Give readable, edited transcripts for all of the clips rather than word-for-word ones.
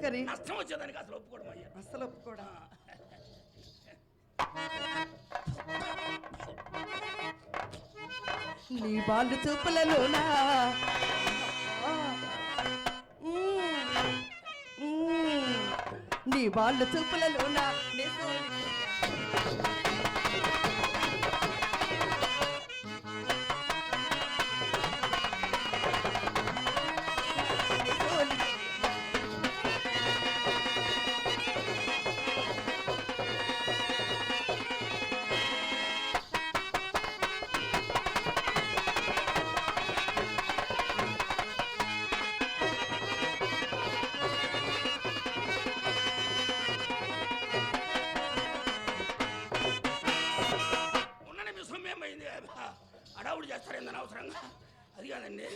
ఎందుకని? నష్టం వచ్చేదానికి అసలు ఒప్పుకోవడం అయ్యా, అసలు ఒప్పుకోడా? నీ వాళ్ళు చూపులలోనా నీ వాళ్ళు చూపులలోనా అడావుడు చేస్తారేందని అవసరంగా. అది కాదండి,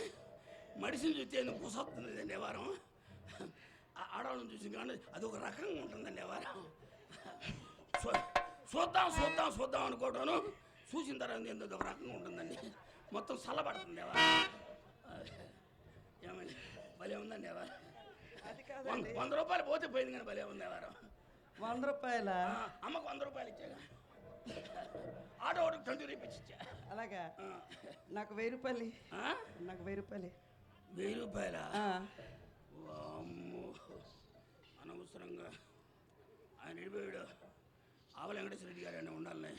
మడిసిని చూస్తే ఎందుకు గుసొస్తుందండి వారం, ఆడవాళ్ళని చూసి కానీ అది ఒక రకంగా ఉంటుందండి వారం. చూద్దాం చూద్దాం చూద్దాం అనుకోవటాను, చూసిన తర్వాత ఎందుకు ఒక రకంగా ఉంటుందండి, మొత్తం చల్లబడుతుంది వారం. ఏమండి భలే ఉందండి వారం. 100 రూపాయలు పోతే పోయింది కానీ భలే ఉంది వారం. 100 రూపాయల అమ్మకు 100 రూపాయలు ఇచ్చాగా, ఆటో ఒకటి 20 రూపీస్ ఇచ్చా. అలాగా? నాకు 1000 రూపాయలు. నాకు 1000 రూపాయలు. 1000 రూపాయలా? అనవసరంగా ఆయన వెళ్ళిపోయాడు. ఆవల వెంకటేశ్వర రెడ్డి గారు అయినా ఉండాలని,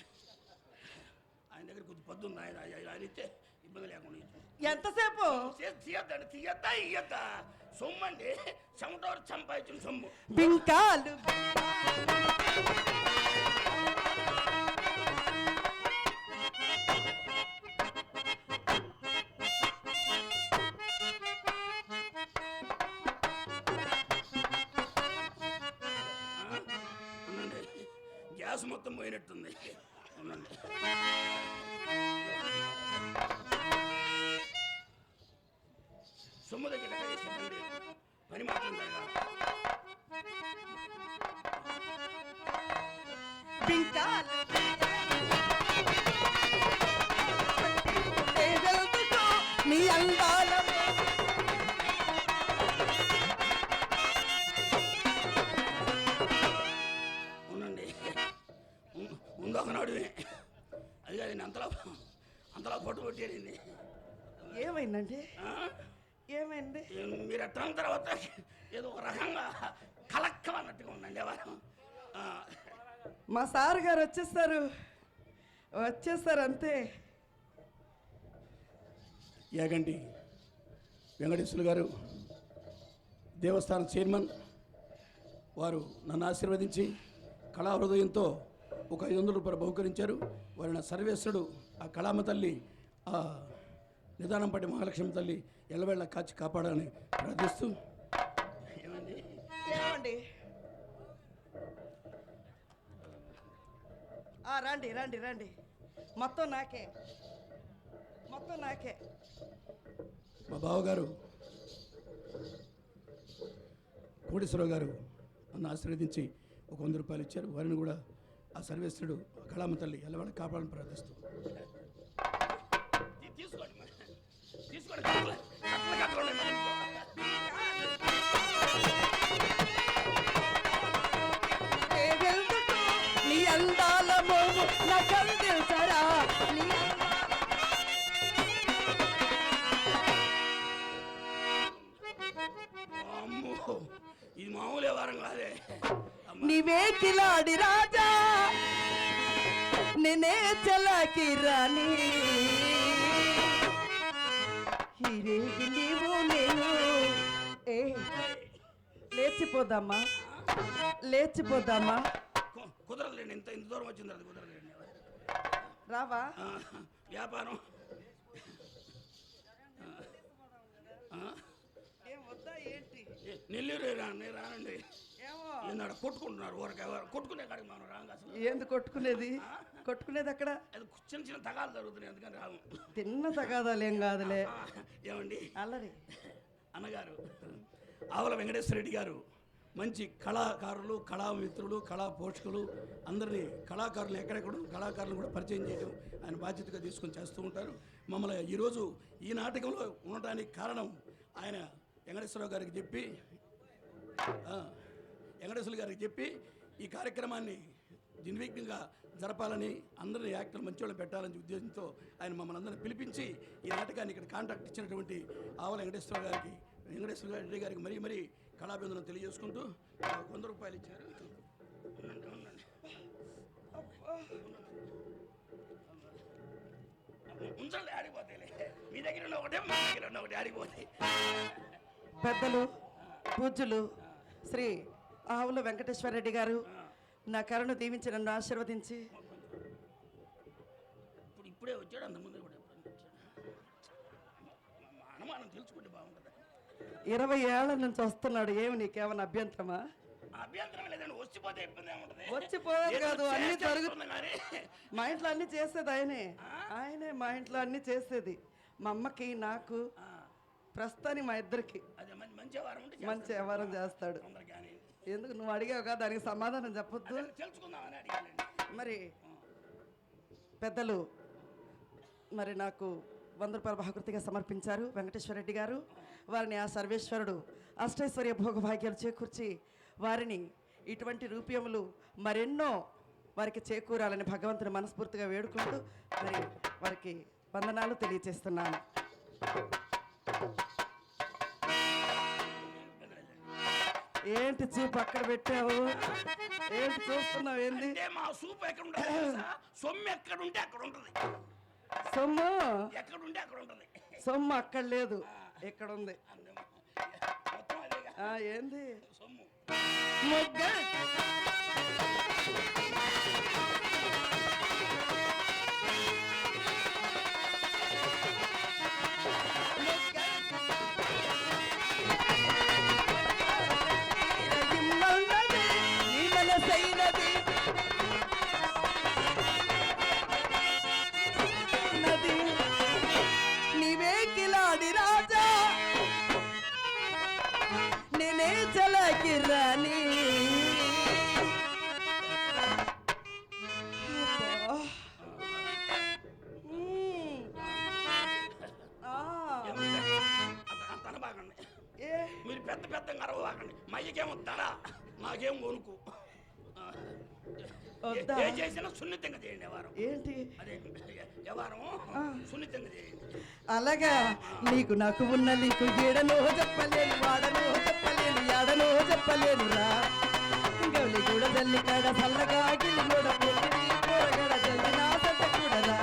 ఆయన దగ్గర కొద్ది పొద్దు ఉంది, ఆయన ఇస్తే ఇబ్బంది లేకుండా. ఎంతసేపు తీయద్దండి, తీయద్దా ఇయ్యద్దా సొమ్మండి, చెమటోరు సంపాదించిన సొమ్ము. బింకాలు గ్యాస్ మొత్తం పోయినట్టుంది. ఉండండి, సొమ్ము దగ్గర పని మాత్రం జరగాలి. నీ అందాల ఉండండి, ముందొకనాడు అది కాదండి, అంతలా పొట్టు కొట్టేయండి. ఏమైందండి? ఏమైంది? మీరు ఎట్లా తర్వాత ఏదో ఒక రకంగా కలక్కమన్నట్టుగా ఉందండి వారు. మా సార్ గారు వచ్చేస్తారు అంతే. యాగంటి వెంకటేశ్వర గారు దేవస్థానం చైర్మన్ వారు నన్ను ఆశీర్వదించి కళా హృదయంతో ఒక 500 రూపాయలు బహుకరించారు. వారి నా సర్వేశ్వరుడు ఆ కళామ తల్లి, ఆ నిదానంపాటి మహాలక్ష్మి తల్లి ఎల్లవేళ్ళ కాచి కాపాడాలని ప్రార్థిస్తూ. ఏమండి రండి రండి రండి, మొత్తం నాకే. మా బావగారు కోటేశ్వరరావు గారు నన్ను ఆశీర్వదించి ఒక 100 రూపాయలు ఇచ్చారు. వారిని కూడా ఆ సర్వేశ్వరుడు కళామ తల్లి ఎల్లవేళ కాపాడాలని ప్రార్థిస్తూ. నీ అందాల మోము నకం తెలుసరా, ఇది మామూలే వారం కాదే. నీవే కిలాడి రాజా, నేనే చలాకి రాణి, నీవు నేను. లేచిపోదామా? కుదరదులేండి, ఇంత దూరం వచ్చింది, అది కుదరదులేండి. రావా? వ్యాపారం నెల్లూరు రానండి. ఈనాడు కొట్టుకుంటున్నారు, కొట్టుకునే కాడికి మనం రాంగా. ఏంది కొట్టుకునేది? అక్కడ చిన్న చిన్న తగాదాలు జరుగుతున్నాయి, అందుకని రాము. తిన్న తగాదాలు ఏం కాదులే. ఏమండి అల్లరి అన్నగారు ఆవల వెంకటేశ్వర రెడ్డి గారు మంచి కళాకారులు, కళామిత్రులు, కళా పోషకులు, అందరినీ కళాకారులను కూడా పరిచయం చేయడం ఆయన బాధ్యతగా తీసుకొని చేస్తూ ఉంటారు. మమ్మల్ని ఈరోజు ఈ నాటకంలో ఉండటానికి కారణం ఆయన వెంకటేశ్వరరావు గారికి చెప్పి వెంకటేశ్వర గారికి చెప్పి ఈ కార్యక్రమాన్ని నిర్విఘ్నంగా జరపాలని, అందరినీ యాక్టర్లు మంచి వాళ్ళు పెట్టాలని ఉద్దేశంతో ఆయన మమ్మల్ని అందరినీ పిలిపించి ఈ నాటకాన్ని ఇక్కడ కాంట్రాక్ట్ ఇచ్చినటువంటి ఆవల వెంకటేశ్వర రెడ్డి గారికి మరీ మరీ కళాభివందనం తెలియజేసుకుంటూ 100 రూపాయలు ఇచ్చారు. ఉంచండి, ఆడిపోతాయి. మీ దగ్గర ఉన్న ఒకటే, మా దగ్గర ఉన్న ఒకటి ఆడిపోతాయి. పెద్దలు పూజ్యులు శ్రీ ఆవుల వెంకటేశ్వర రెడ్డి గారు నా కరుణ దీవించి నన్ను ఆశీర్వదించి ఇప్పుడే వచ్చాడు, అంతకుముందు కూడా అనుమానం తెలుసుకుంటే బాగుంటుంది. 20 ఏళ్ల నుంచి వస్తున్నాడు. ఏమి నీకేమైనా అభ్యంతరమా? అభ్యంతరం లేదండి, వచ్చిపోతే ఇబ్బంది ఏముంటుంది. వచ్చిపోయేది కాదు, అన్ని జరుగుతుంది. మా ఇంట్లో అన్ని చేసేది ఆయనే మా ఇంట్లో అన్ని చేసేది. మా అమ్మకి నాకు ప్రస్తుతానికి మా ఇద్దరికి మంచి వ్యవహారం చేస్తాడు. ఎందుకు నువ్వు అడిగావుగా, దానికి సమాధానం చెప్పొద్దు. మరి పెద్దలు మరి నాకు 100 రూపాయల బహుకృతిగా సమర్పించారు వెంకటేశ్వర రెడ్డి గారు. వారిని ఆ సర్వేశ్వరుడు అష్టైశ్వర్య భోగభాగ్యాలు చేకూర్చి వారిని ఇటువంటి రూప్యములు మరెన్నో వారికి చేకూరాలని భగవంతుని మనస్ఫూర్తిగా వేడుకుంటూ మరి వారికి వందనాలు తెలియజేస్తున్నాను. ఏంటి చూపు అక్కడ పెట్టావు? ఏంటి చూస్తున్నావు? ఏంది మా సూపు ఎక్కడ ఉంటుంది? సొమ్ము ఎక్కడ ఉంటే అక్కడ ఉంటుంది. సొమ్ము ఎక్కడ ఉంటే అక్కడ ఉంటుంది. సొమ్ము అక్కడ లేదు, ఇక్కడ ఉంది. ఏంది సొమ్ము? మొగ్గ రాణి మీరు పెద్ద పెద్ద అరవకండి. మయ్యకేమో దడ, నాకేం కొనుక్కు. ఏ చేసినా సున్నితంగా చేయండి. వ్యవహారం ఏంటి? అదే వ్యవహారం సున్నితంగా చేయండి. అలాగా నీకు నాకు ఉన్న నీకు ఏడనో చెప్పలేను, వాడనో చెప్పలేను, ఏడనో చెప్పలేను రా. గౌలి కూడా జల్లి కాడ చల్లగా గిల్లి కూడా కూరగడ జల్లి నా సొంత కూడా రా.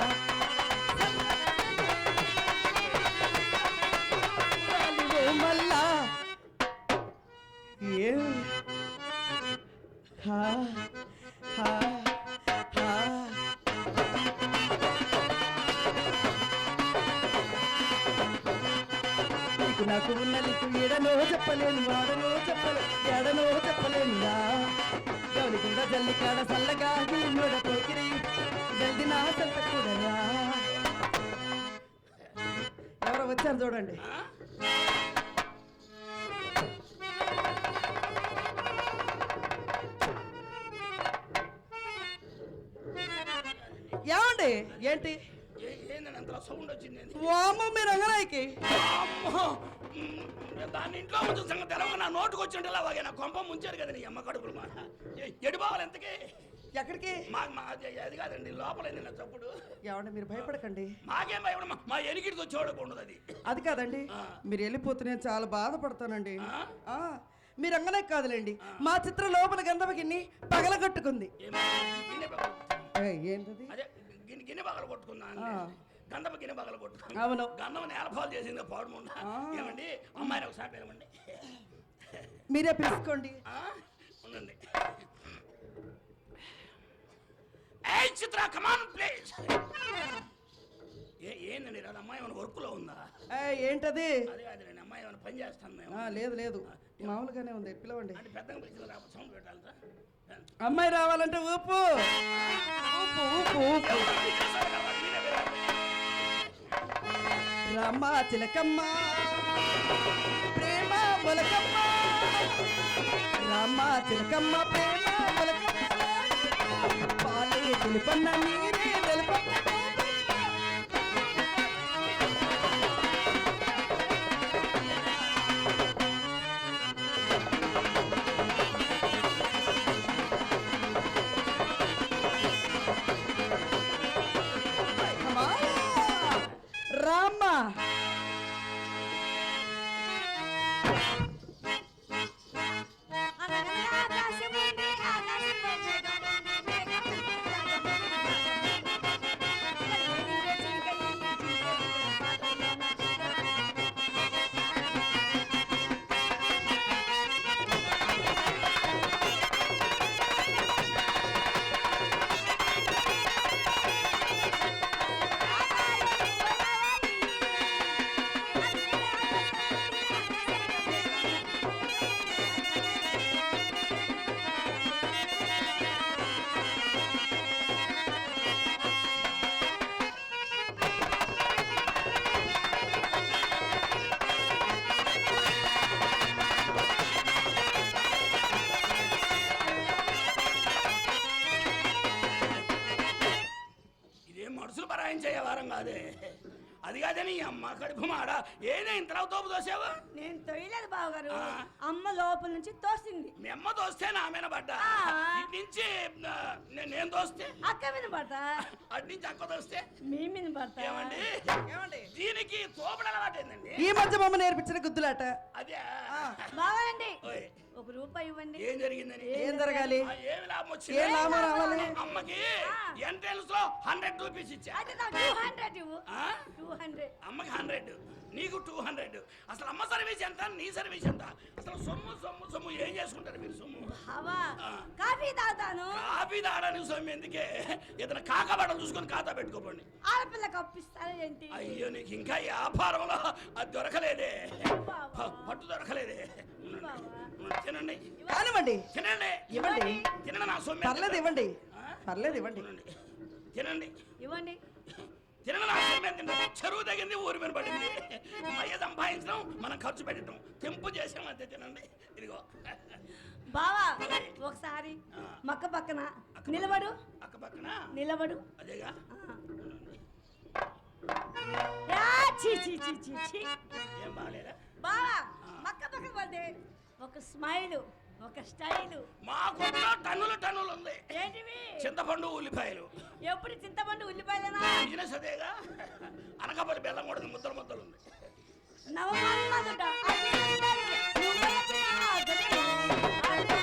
మళ్ళా ఏ నీకు నాకు ఉన్న నీకు ఏడనో చెప్పలేను, వాడనో చెప్పలేను, ఏడనో చెప్పలేను రా. గౌలి కూడా జల్లి కాడ చల్లగా గిల్లి పోకిరి జల్ది నా సొంత కూడా రా. ఎవరో వచ్చారు చూడండి. ఏమండి? ఏంటి సౌండ్ వచ్చింది? మీ రంగనాయకి దాన్ని ఇంట్లో ముందు సంగతి తెలవక నా నోటుకు వచ్చింటే అలాగే నా కొంప ముంచారు కదా నీ అమ్మ కడుపులు. మాట ఎడిపోవాలి ఎంతకి? ఎక్కడికి? అది కాదండి, లోపల నా చప్పుడు. ఏమండి మీరు భయపడకండి. మాకేం భయపడ, మా ఎనికిడితో చూడకూడదు. అది కాదండి, మీరు వెళ్ళిపోతే నేను చాలా బాధపడతానండి. మీరు రంగనాయకి కాదులేండి, మా చిత్ర లోపల గంధమగిన్ని పగలగొట్టుకుంది. ఏంటది? అదే గిన్నె పగలు కొట్టుకున్నా, గంధమ గిన్నె పగలు కొట్టుకున్నా. అవును, గంధం నేలపాలు చేసింది పాడుముండ. ఏమండి అమ్మాయిని ఒకసారి పిలవండి. మీరే పిలుచుకోండి. ఉండండి. ఏ చిత్ర కమాన్ ప్లీజ్. ఏందండి రాదు? అమ్మాయి ఏమైనా వర్క్లో ఉందా? ఏంటది? అదే అది నేను అమ్మాయి ఏమైనా పని చేస్తాను. లేదు లేదు, మామూలుగానే ఉంది. పిలవండి. అంటే పెద్దగా పిలిచిన రాబోతు సౌండ్ పెట్టాలి సార్. అమ్మాయి రావాలంటే ఊపు ఊపు ఊపు ఊపు. రామా చిలకమ్మ ప్రేమ మొలకమ్మ, రామా చిలకమ్మ ప్రేమ మొలకమ్మ, పాలే తెలుపన్న నీరే తెలుపన్న. వ్యాపారం కాదే. అది కాదని అమ్మ కడుపు మాడ ఏదే ఇంతలా తోపు తోసావు? నేను తొయ్యలేదు బావగారు, అమ్మ లోపల నుంచి తోసింది. మీ అమ్మ తోస్తే నా మీద పడ్డా, ఇటు నుంచి నేను తోస్తే అక్క మీద పడతా, అటు నుంచి అక్క తోస్తే మీ మీద పడతా. ఏమండి దీనికి తోపడ అలవాటు ఏందండి? ఈ మధ్య బొమ్మ నేర్పించిన గుద్దులాట. అదే బాగానండి, ఓయ్, ఒక రూపాయి ఇవ్వండి. ఏం జరిగిందని? ఏం జరగాలి? ఏమి లాభం ఏ వచ్చింది? లాభం రావాలి? అమ్మకి ఎంట్రన్స్ లో 100 రూపీస్ ఇచ్చా. అయితే నాకు 200 ఇవ్వు. 200. అమ్మకి 100, నీకు 200. అసలు అమ్మ సర్వీస్ ఎంత, నీ సర్వీస్ ఎంత? అసలు సొమ్ము సొమ్ము సొమ్ము ఏం చేసుకుంటారు మీరు? సొమ్ము బావా కాఫీ తాగుతాను. కాఫీ తాగడానికి సొమ్ము ఎందుకే? ఏదైనా కాకబట్టలు చూసుకొని ఖాతా పెట్టుకోకండి. ఆడపిల్లకి అప్పిస్తారా ఏంటి? అయ్యో నీకు ఇంకా వ్యాపారంలో అది దొరకలేదే, బావా. పట్టు దొరకలేదే. తినండి కానివ్వండి, తినండి ఇవ్వండి. తినండి, నా సొమ్ము పర్లేదు ఇవ్వండి, పర్లేదు ఇవ్వండి. తినండి ఇవ్వండి. తినడం నా సొమ్ము ఎంత? చెరువు తగింది, ఊరి మీద పడింది. మయ్య సంపాదించడం, మనం ఖర్చు పెట్టడం, తెంపు చేసాం అంతే. తినండి, ఇదిగో. బావా ఒకసారి మక్క పక్కన నిలబడు. అక్క పక్కన నిలబడు. అదేగా. యా, చీ చీ చీ చీ చీ. ఏం బాగాలేదా? బావా మక్క పక్కన పడితే ఒక స్మైలు, ఒక స్టైలు. మా కొట్లో టన్నులు టన్నులు ఉంది. ఏంటివి? చింతపండు, ఉల్లిపాయలు. ఎప్పుడు చింతపండు ఉల్లిపాయలేనా? బిజినెస్ అదేగా. అనకాపల్లి బెల్లం కూడా ముద్దలు ముద్దలు ఉంది. నవమన్మధుడ అభినందనలు, నువ్వొచ్చిన గదిలో అడుగు.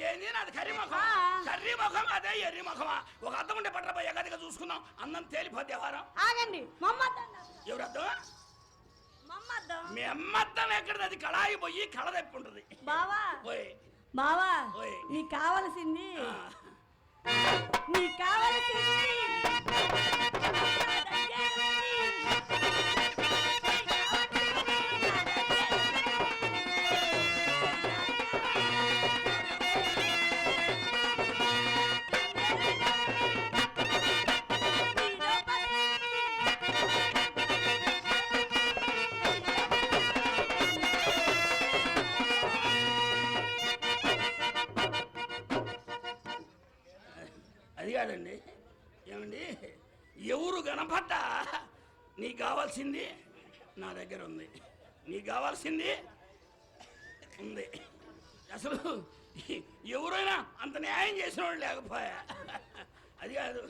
ఏంది నాది కర్రీ ముఖం? కర్రీ ముఖం అదే ఎర్రి ముఖమా? ఒక అద్దం ఉంటే పట్టరా ఎగదిగా చూసుకుందాం. అన్నం తేలిపోతే వారం. ఆగండి, మమ్మద్దం. ఎవరు అద్దం? మమ్మద్దం. మీ అమ్మద్దం ఎక్కడది? అది కళాయి పోయి కళ తెప్పి ఉంటుంది. బావా ఓయ్ బావా ఓయ్. నీకు కావలసింది, ఆ, నీకు కావలసింది అది కాదండి. ఏమండి ఎవరు కనపడ్డా నీకు కావాల్సింది నా దగ్గర ఉంది, నీకు కావాల్సింది ఉంది. అసలు ఎవరైనా అంత న్యాయం చేసిన వాళ్ళు లేకపోయా. అది కాదు,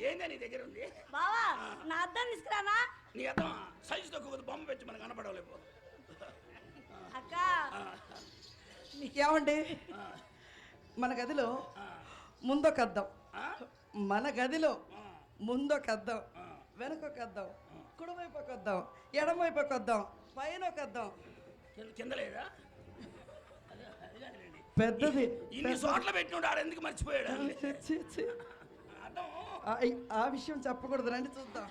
ఏందా నీ దగ్గర ఉంది? బావా నా అద్దం తీసుకురానా? నీ అర్థం సైజు తక్కువ బొమ్మ పెట్టి మనకు కనపడలేపు. అక్క ఏమండి, మన గదిలో ముందొక అద్దం, మన గదిలో ముందొక అద్దం, వెనకొక అద్దం, కుడివైపు ఒక అద్దం, ఎడమవైపు ఒక అద్దం, పైన ఒక అద్దం. కింద లేదా? పెద్దది. ఇన్ని చోట్ల పెట్టినోడు ఆడ ఎందుకు మర్చిపోయాడు? ఛీ, ఛీ. అర్థం ఆ విషయం చెప్పకూడదు, రండి చూద్దాం.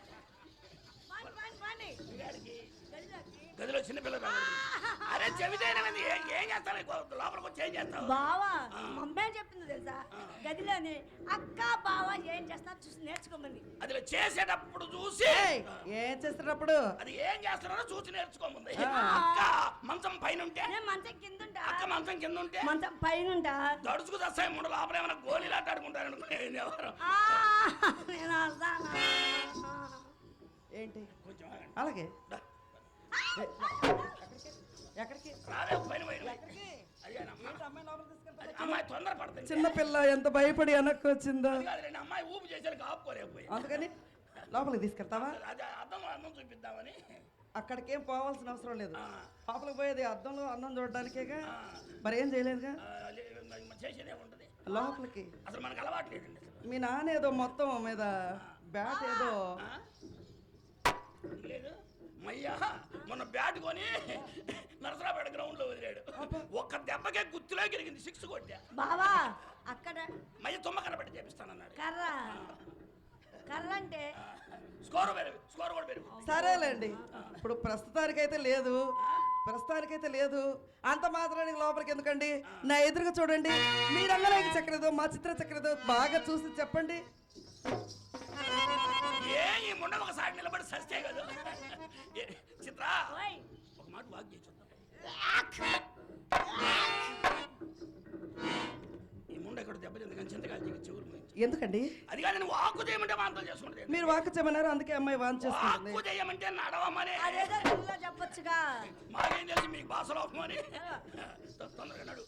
గదిలో చిన్నపిల్ల రావాలి. అరే చెబితే ఏం చేస్తాను? లోపలికి వచ్చి ఏం చేస్తావు? బావా మమ్మే చెప్పింది తెలుసా, గదిలోనే అక్క బావా ఏం చేస్తా చూసి నేర్చుకోమని. అది చేసేటప్పుడు చూసి ఏం చేస్తున్నప్పుడు అది ఏం చేస్తున్నారో చూసి నేర్చుకోముంది. అక్క మంచం పైన ఉంటే, నేను మంచం కింద ఉంటా. అక్క మంచం కింద ఉంటే, మంచం పైన ఉంటా. దడుచుకు తెస్తాయి ముందు లోపల ఏమైనా గోళీలు ఆటాడుకుంటారు ఎవరు? నేను అర్థానా? ఏంటి? కొంచెం ఆగండి. అలాగే. ఎక్కడికి? రాలే పైన పైన అదేనమ్మా. అమ్మాయి తొందర పడుతుంది. చిన్నపిల్ల ఎంత భయపడి వెనక్కి వచ్చిందో. అమ్మాయి ఊపు చేసేది ఆపుకోలేకపోయి. అందుకని లోపలికి తీసుకెళ్తావా? అదే అర్థం చూపిద్దామని. అక్కడికేం పోవాల్సిన అవసరం లేదు. ఆ. లోపలికి పోయేది అద్దంలో అందం చూడడానికేగా. మరి ఏం చేయలేదుగా చేసేదే ఉంటుంది లోపలికి. అసలు మనకు అలవాటు లేదండి అసలు. మీ నాన్న ఏదో మొత్తం మీద బ్యాట్ ఏదో ఆ? లేదు మయ్యా మొన్న బ్యాట్ కొని నరసరాపేట గ్రౌండ్ లో వదిలాడు. ఒక్క దెబ్బకే గుర్తులో గిరిగింది, 6 కొట్టా. బావా అక్కడ మయ్య తుమ్మ కనబెట్టి చేపిస్తానన్నాడు. కర్ర కర్ర అంటే స్కోర్ కూడా పెరుగు. సరేలేండి. ఇప్పుడు ప్రస్తుతానికైతే లేదు, అంత మాత్రానికి లోపలికి ఎందుకండి? నా ఎదురుగా చూడండి. మీ రంగనాయక చక్రదో మా చిత్ర చక్రదో బాగా చూసి చెప్పండి. ఏ ఈ ముండ ఒకసారి నిలబడి సస్తే కదా. చిత్ర ఓయ్ ఒక మాట వాక్ చేసి చూద్దాం. ఈ ముండ ఇక్కడ దెబ్బతింది కానీ చింతకాయ చెవులు పోయింది. ఎందుకండి? అది కాదు నువ్వు వాకు చేయమంటే వాంతం చేసుకుంటే. మీరు వాక్ చేయమన్నారు, అందుకే అమ్మాయి వాన్ చేస్తుంది. వాకు చేయమంటే నడవమని. అదేదో తెలుగులో చెప్పొచ్చుగా. మాకేం తెలిసి మీకు భాషలో అని. తొందరగా నడు.